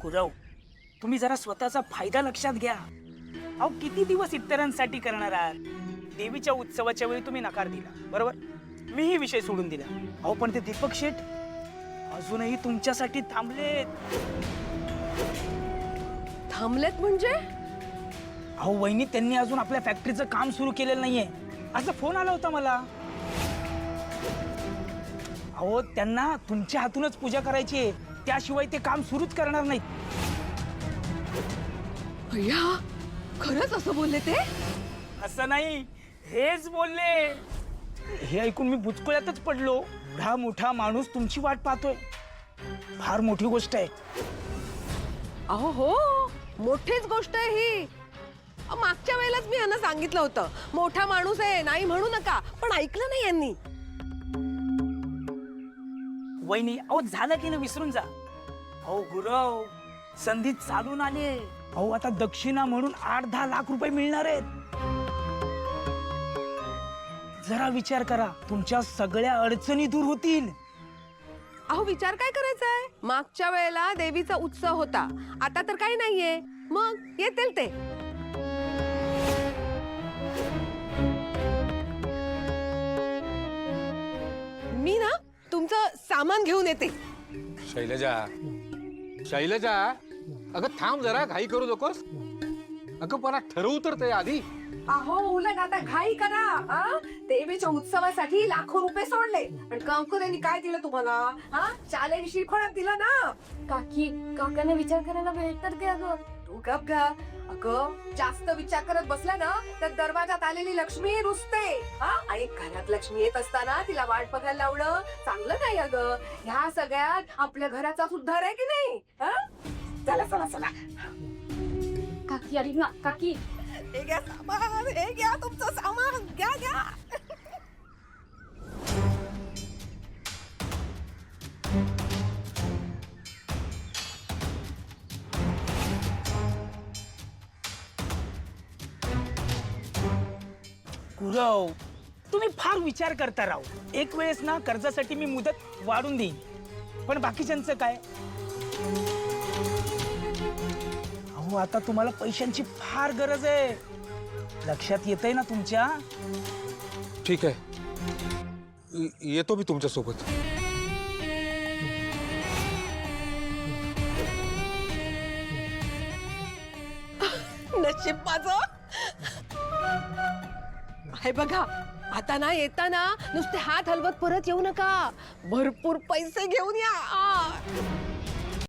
गुरव, तुम्ही जरा स्वतःचा फायदा लक्षात घ्या. अहो किती दिवस इतरांसाठी करणार आहात? देवीच्या उत्सवाच्या वेळी तुम्ही नकार दिला, बरोबर? मीही विषय सोडून दिला. अहो पण ते दीपक शेठ अजूनही तुमच्यासाठी थांबलेत. थांबलेत म्हणजे? अहो वहिनी, त्यांनी अजून आपल्या फॅक्टरीचं काम सुरू केलेलं नाहीये असा फोन आला होता मला. अहो त्यांना तुमच्या हातूनच पूजा करायची आहे, त्याशिवाय ते काम सुरूच करणार नाहीत. भैया खरंच असं बोलले ते? असं नाही, हेच बोलले. हे ऐकून मी बुचकुळ्यातच पडलो. एवढा मोठा माणूस तुमची वाट पाहतोय, फार मोठी गोष्ट आहे. अहो हो, मोठीच गोष्ट आहे ही. मागच्या वेळेलाच मी यांना सांगितलं होतं, मोठा माणूस आहे नाही म्हणू नका, पण ऐकलं नाही यांनी. वहिनी, अहो झालं की ना, विसरून जा. अहो गुरव, संधी चालून आले. अहो आता दक्षिणा म्हणून 8-10 लाख रुपये मिळणार आहेत. जरा विचार करा, तुमच्या सगळ्या अडचणी दूर होतील. अहो विचार काय करायचा आहे? मागच्या वेळेला देवीचा उत्सव होता, आता तर काही नाहीये, मग येतील ते. मी ना तुमचं सामान घेऊन येते. शैलजा, शैलजा, अगं थांब जरा, घाई करू नकोस. अगं मला ठरवू तर ते आधी. अहो उलट आता घाई करा. देवीच्या उत्सवासाठी लाखो रुपये सोडले आणि कामकऱ्यांनी काय दिलं तुम्हाला? चालेल श्रीफळ दिलं ना. काकी, काकाने विचार करायला वेळ तर दे अगं. तू गप गा. अगं जास्त विचार करत बसला ना तर दरवाजात आलेली लक्ष्मी रुसते. आणि घरात लक्ष्मी येत असताना तिला वाट बघायला लावणं चांगलं नाही अगं. ह्या सगळ्यात आपल्या घराचा उद्धार आहे की नाही? चला चला चला. काकी अरे ना काकी, हे घ्या सामान, हे घ्या तुमचं सामान, घ्या घ्या. गुरव, तुम्ही फार विचार करता राव. एक वेळेस ना कर्जासाठी मी मुदत वाढून देईन, पण बाकीच्यांचं काय? अहो आता तुम्हाला पैशांची फार गरज आहे, लक्षात येतंय ना तुमच्या? ठीक आहे, येतो मी तुमच्या सोबत. नशीब माझं. हे बघा, आता ना येताना नुसते हात हलवत परत येऊ नका, भरपूर पैसे घेऊन या.